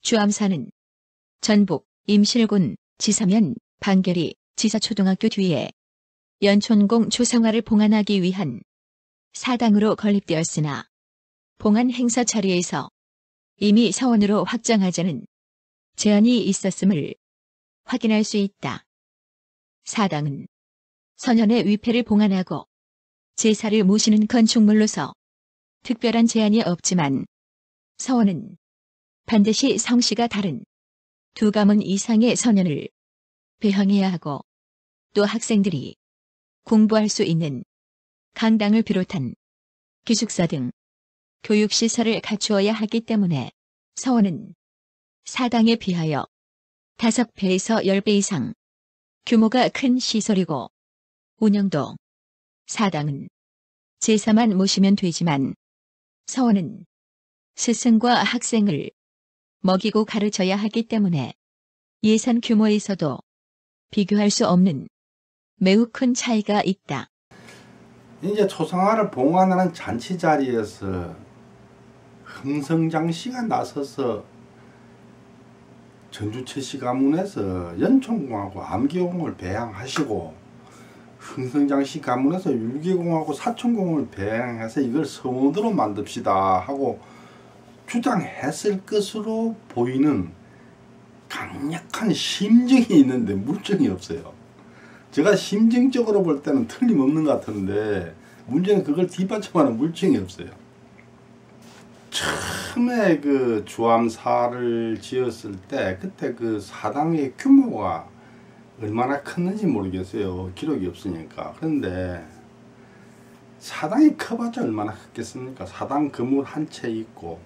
주암사는 전북 임실군 지사면 방계리 지사초등학교 뒤에 연촌공 초상화를 봉안하기 위한 사당으로 건립되었으나 봉안 행사 자리에서 이미 서원으로 확정하자는 제안이 있었음을 확인할 수 있다. 사당은 선현의 위패를 봉안하고 제사를 모시는 건축물로서 특별한 제한이 없지만 서원은 반드시 성씨가 다른 두 가문 이상의 선현을 배형해야 하고 또 학생들이 공부할 수 있는 강당을 비롯한 기숙사 등 교육시설을 갖추어야 하기 때문에 서원은 사당에 비하여 5배에서 10배 이상 규모가 큰 시설이고 운영도 사당은 제사만 모시면 되지만 서원은 스승과 학생을 먹이고 가르쳐야 하기 때문에 예산 규모에서도 비교할 수 없는 매우 큰 차이가 있다. 이제 초상화를 봉안하는 잔치 자리에서 흥성장씨가 나서서 전주채씨 가문에서 연촌공하고 암기공을 배양하시고 흥성장씨 가문에서 율기공하고 사촌공을 배양해서 이걸 서원으로 만듭시다 하고 주장했을 것으로 보이는 강력한 심증이 있는데 물증이 없어요. 제가 심증적으로 볼 때는 틀림없는 것 같은데 문제는 그걸 뒷받침하는 물증이 없어요. 처음에 그 주암사를 지었을 때 그때 그 사당의 규모가 얼마나 컸는지 모르겠어요. 기록이 없으니까. 그런데 사당이 커봤자 얼마나 컸겠습니까? 사당 건물 한 채 있고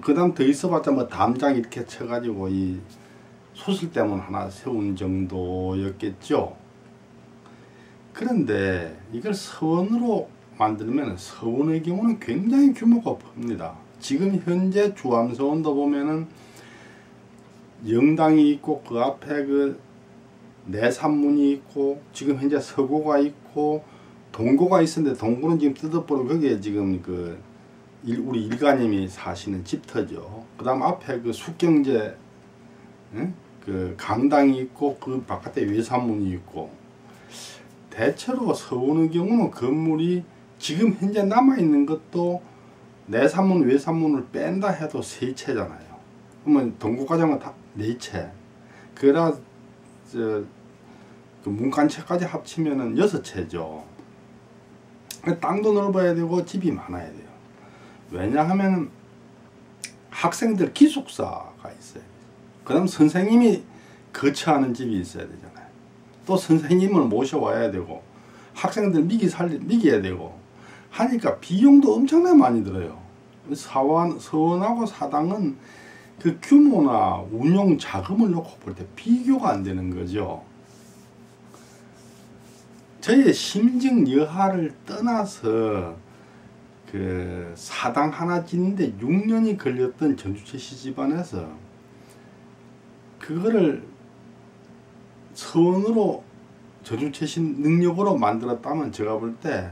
그 다음 더 있어봤자 뭐 담장 이렇게 쳐가지고 이 소실대문 하나 세운 정도였겠죠. 그런데 이걸 서원으로 만들면 서원의 경우는 굉장히 규모가 큽니다. 지금 현재 주암서원도 보면은 영당이 있고 그 앞에 그 내산문이 있고 지금 현재 서고가 있고 동고가 있었는데 동고는 지금 뜯어버리고 거기에 지금 그 우리 일가님이 사시는 집터죠. 그 다음 앞에 그 숙경제 그 강당이 있고 그 바깥에 외산문이 있고 대체로 서원의 경우는 건물이 지금 현재 남아있는 것도 내산문 외산문을 뺀다 해도 3채잖아요. 그러면 동고과정은 다 4채. 그라 그 문간채까지 합치면은 6채죠. 땅도 넓어야 되고 집이 많아야 돼요. 왜냐하면 학생들 기숙사가 있어요. 그 다음 선생님이 거처하는 집이 있어야 되잖아요. 또 선생님을 모셔와야 되고 학생들 미겨야 되고 하니까 비용도 엄청나게 많이 들어요. 서원하고 사당은 그 규모나 운용 자금을 놓고 볼 때 비교가 안 되는 거죠. 저의 심증 여하를 떠나서 그 사당 하나 짓는데 6년이 걸렸던 전주채씨 집안에서 그거를 서원으로 전주채씨 능력으로 만들었다면 제가 볼 때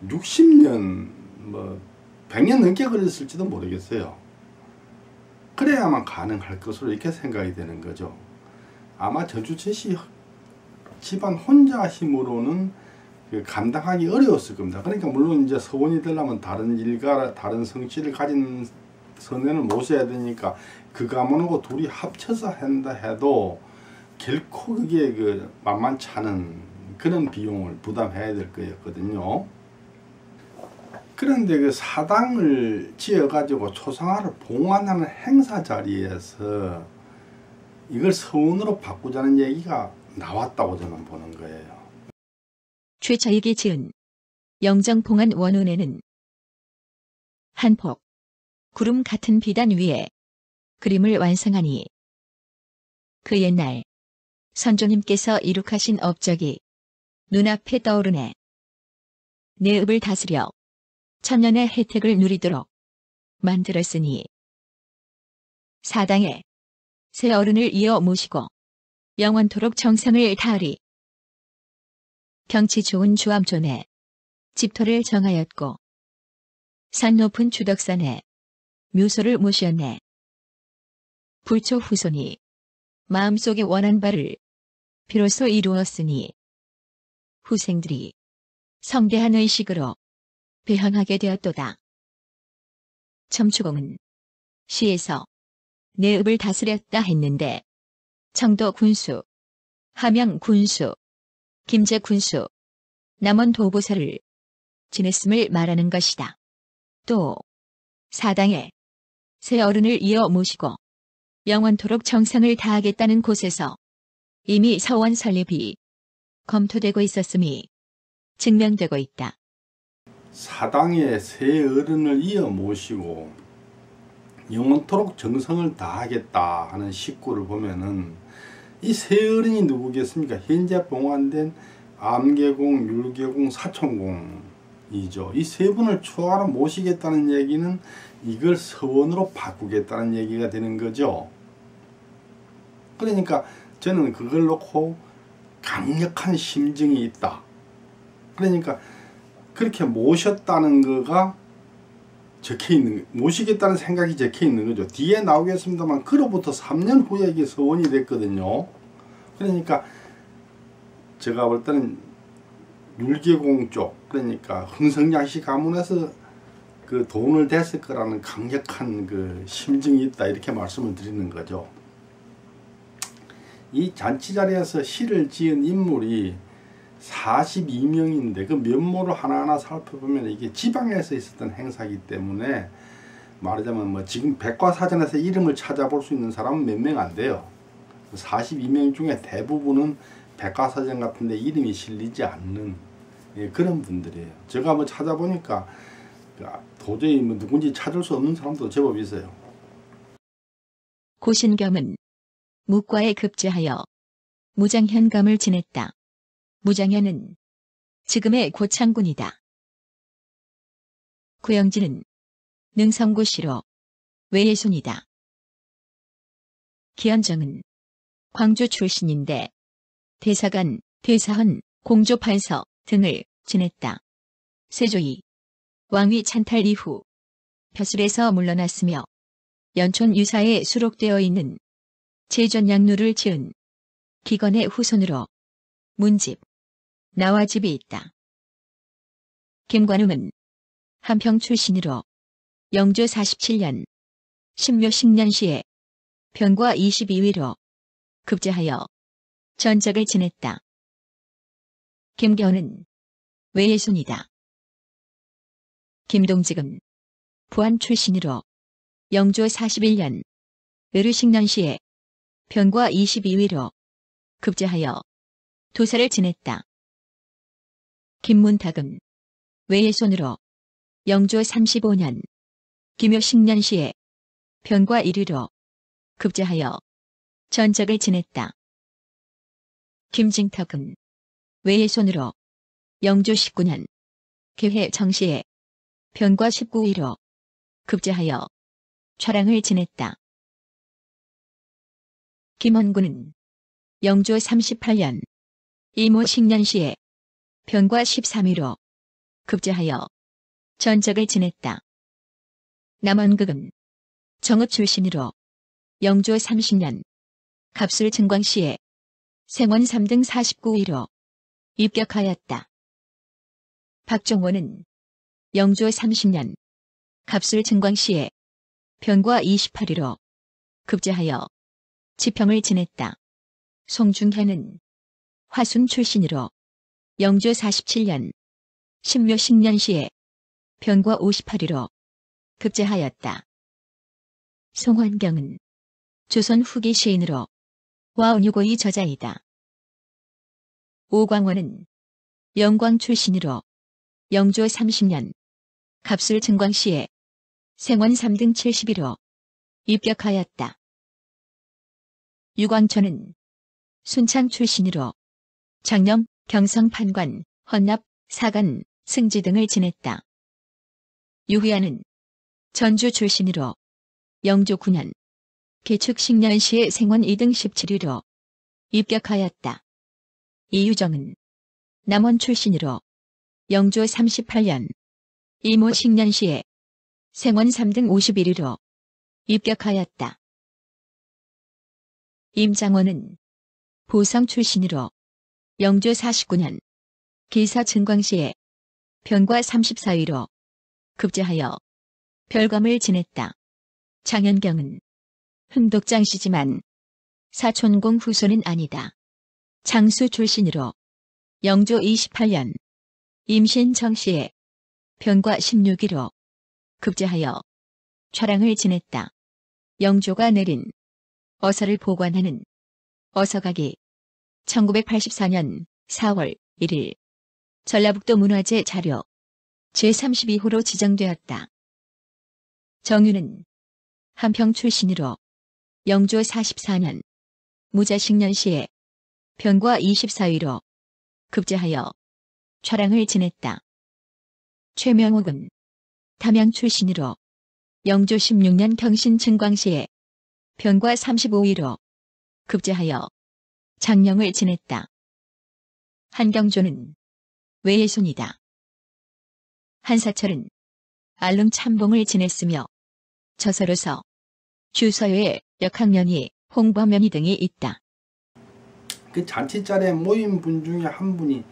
60년 뭐 100년 넘게 걸렸을지도 모르겠어요. 그래야만 가능할 것으로 이렇게 생각이 되는 거죠. 아마 전주채씨 집안 혼자 힘으로는 감당하기 어려웠을 겁니다. 그러니까 물론 이제 서원이 되려면 다른 일가, 다른 성씨를 가진 선현을 모셔야 되니까 그 가문하고 둘이 합쳐서 한다 해도 결코 그게 그 만만치 않은 그런 비용을 부담해야 될 거였거든요. 그런데 그 사당을 지어 가지고 초상화를 봉안하는 행사 자리에서 이걸 서원으로 바꾸자는 얘기가 나왔다고 저는 보는 거예요. 최차익이 지은 영정봉안 원운에는 한폭 구름 같은 비단 위에 그림을 완성하니 그 옛날 선조님께서 이룩하신 업적이 눈앞에 떠오르네. 내 읍을 다스려 천년의 혜택을 누리도록 만들었으니 사당에 새 어른을 이어 모시고 영원토록 정성을 다하리. 경치 좋은 주암촌에 집터를 정하였고 산 높은 주덕산에 묘소를 모셨네. 불초 후손이 마음속에 원한 바를 비로소 이루었으니 후생들이 성대한 의식으로 배헌하게 되었도다. 첨추공은 시에서 내 읍을 다스렸다 했는데 청도 군수, 함양 군수, 김제 군수, 남원 도보사를 지냈음을 말하는 것이다. 또 사당에 새 어른을 이어 모시고 영원토록 정성을 다하겠다는 곳에서 이미 서원 설립이 검토되고 있었음이 증명되고 있다. 사당에 새 어른을 이어 모시고 영원토록 정성을 다하겠다 하는 식구를 보면은 이 새 어른이 누구겠습니까? 현재 봉안된 암계공, 율계공, 사촌공이죠. 이 세 분을 추하로 모시겠다는 얘기는 이걸 서원으로 바꾸겠다는 얘기가 되는 거죠. 그러니까 저는 그걸 놓고 강력한 심증이 있다. 그러니까 그렇게 모셨다는 거가 적혀있는, 모시겠다는 생각이 적혀있는 거죠. 뒤에 나오겠습니다만 그로부터 3년 후에 이게 서원이 됐거든요. 그러니까 제가 볼 때는 율계공 쪽, 그러니까 흥성양씨 가문에서 그 돈을 댔을 거라는 강력한 그 심증이 있다, 이렇게 말씀을 드리는 거죠. 이 잔치 자리에서 시를 지은 인물이 42명인데 그 면모를 하나하나 살펴보면 이게 지방에서 있었던 행사이기 때문에 말하자면 뭐 지금 백과사전에서 이름을 찾아볼 수 있는 사람은 몇 명 안 돼요. 42명 중에 대부분은 백과사전 같은데 이름이 실리지 않는, 예, 그런 분들이에요. 제가 뭐 찾아보니까 도저히 뭐 누군지 찾을 수 없는 사람도 제법 있어요. 고신겸은 묵과에 급제하여 무장현감을 지냈다. 무장현은 지금의 고창군이다. 구영진은 능성구시로 외예손이다. 기현정은 광주 출신인데 대사관, 대사헌, 공조판서 등을 지냈다. 세조이 왕위 찬탈 이후 벼슬에서 물러났으며 연촌 유사에 수록되어 있는 제전양루를 지은 기건의 후손으로 문집, 나와집이 있다. 김관음은 한평 출신으로 영조 47년 신묘식년시에 병과 22위로 급제하여 전적을 지냈다. 김겨은은 외예손이다. 김동직은 부안 출신으로 영조 41년 을의식년시에 병과 22위로 급제하여 도사를 지냈다. 김문탁은 외예손으로 영조 35년 기묘식년시에 병과 1위로 급제하여 전적을 지냈다. 김징탁은 외예손으로 영조 19년 개회 정시에 병과 19위로 급제하여 좌랑을 지냈다. 김원군은 영조 38년 이모식년시에 병과 13위로 급제하여 전적을 지냈다. 남원극은 정읍 출신으로 영조 30년 갑술 증광시에 생원 3등 49위로 입격하였다. 박종원은 영조 30년 갑술 증광시에 병과 28위로 급제하여 지평을 지냈다. 송중현은 화순 출신으로 영조 47년 신묘식년시에 병과 58위로 급제하였다. 송환경은 조선 후기 시인으로 와운유고의 저자이다. 오광원은 영광 출신으로 영조 30년 갑술 증광시에 생원 3등 70위로 입격하였다. 유광초는 순창 출신으로 장염, 경성 판관, 헌납, 사간, 승지 등을 지냈다. 유희안은 전주 출신으로 영조 9년 개축식년시에 생원 2등 17위로 입격하였다. 이유정은 남원 출신으로 영조 38년 이모식년시에 생원 3등 51위로 입격하였다. 임장원은 보성 출신으로 영조 49년 기사 증광시에 병과 34위로 급제하여 별검을 지냈다. 장현경은 흥독장씨지만 사촌공 후손은 아니다. 장수 출신으로 영조 28년 임신 정시에 병과 16위로 급제하여 좌랑을 지냈다. 영조가 내린 어서를 보관하는 어서각이 1984년 4월 1일 전라북도 문화재 자료 제32호로 지정되었다. 정유는 한평 출신으로 영조 44년 무자식년시에 병과 24위로 급제하여 좌랑을 지냈다. 최명옥은 담양 출신으로 영조 16년 경신 증광시에 병과 35위로 급제하여 장령을 지냈다. 한경조는 외손이다. 한사철은 알릉 참봉을 지냈으며 저서로서 주서유의 역학면이 홍범면이 등이 있다. 그 잔치자리에 모인 분 중에 한 분이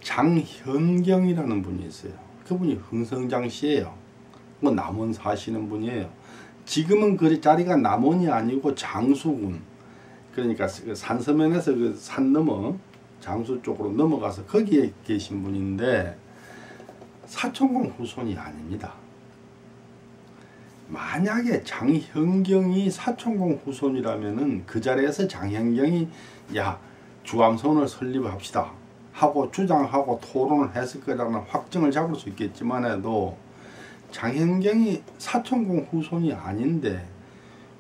장현경이라는 분이 있어요. 그분이 흥성장씨예요. 뭐 남원 사시는 분이에요. 지금은 그 자리가 남원이 아니고 장수군, 그러니까 산서면에서 그 산 넘어 장수 쪽으로 넘어가서 거기에 계신 분인데 사촌공 후손이 아닙니다. 만약에 장현경이 사촌공 후손이라면은 그 자리에서 장현경이 야 주암선을 설립합시다 하고 주장하고 토론을 했을 거라는 확정을 잡을 수 있겠지만 해도 장현경이 사촌공 후손이 아닌데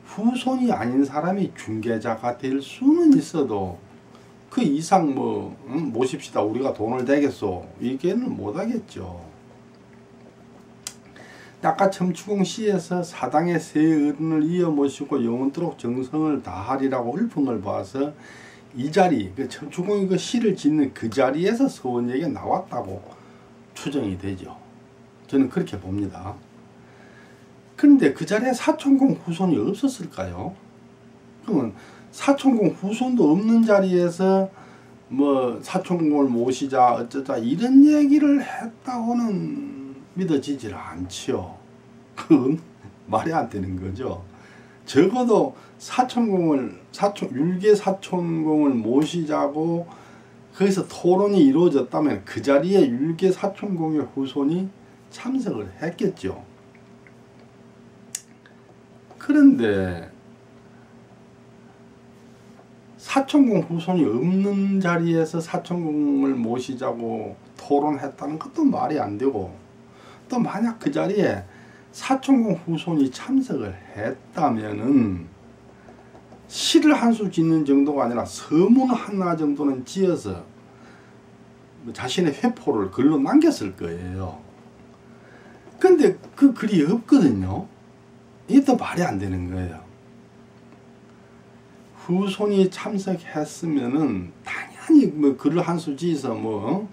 후손이 아닌 사람이 중개자가 될 수는 있어도 그 이상 모십시다 우리가 돈을 대겠소 이게는 못하겠죠. 아까 첨추공시에서 사당의 세 어른을 이어 모시고 영원토록 정성을 다하리라고 읊은 걸 봐서 이 자리, 그 첨추공이 그 시를 짓는 그 자리에서 서원 얘기가 나왔다고 추정이 되죠. 저는 그렇게 봅니다. 그런데 그 자리에 사촌공 후손이 없었을까요? 그러면 사촌공 후손도 없는 자리에서 뭐 사촌공을 모시자 어쩌자 이런 얘기를 했다고는 믿어지질 않지요. 그건 말이 안 되는 거죠. 적어도 율계 사촌공을 모시자고 거기서 토론이 이루어졌다면 그 자리에 율계 사촌공의 후손이 참석을 했겠죠. 그런데 사촌공 후손이 없는 자리에서 사촌공을 모시자고 토론했다는 것도 말이 안 되고, 또 만약 그 자리에 사촌공 후손이 참석을 했다면은 시를 한 수 짓는 정도가 아니라 서문 하나 정도는 지어서 자신의 회포를 글로 남겼을 거예요. 근데 그 글이 없거든요. 이게 또 말이 안 되는 거예요. 후손이 참석했으면은 당연히 뭐 글을 한 수 지어서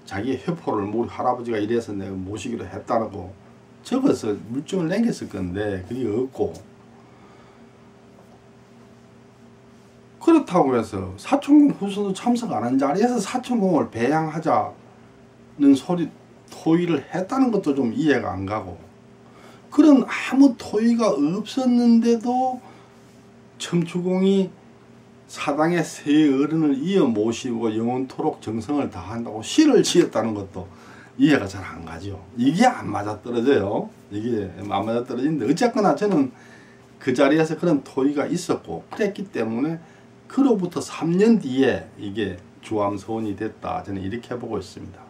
자기 회포를 우리 할아버지가 이래서 내가 모시기로 했다라고 적어서 물증을 남겼을 건데 그게 없고, 그렇다고 해서 사촌공 후손도 참석 안 한 자리에서 사촌공을 배양하자는 토의를 했다는 것도 좀 이해가 안 가고, 그런 아무 토의가 없었는데도 첨추공이 사당의 세 어른을 이어 모시고 영원토록 정성을 다한다고 시를 지었다는 것도 이해가 잘 안 가죠. 이게 안 맞아떨어져요. 이게 안 맞아떨어지는데 어쨌거나 저는 그 자리에서 그런 토의가 있었고 그랬기 때문에 그로부터 3년 뒤에 이게 주암서원이 됐다, 저는 이렇게 보고 있습니다.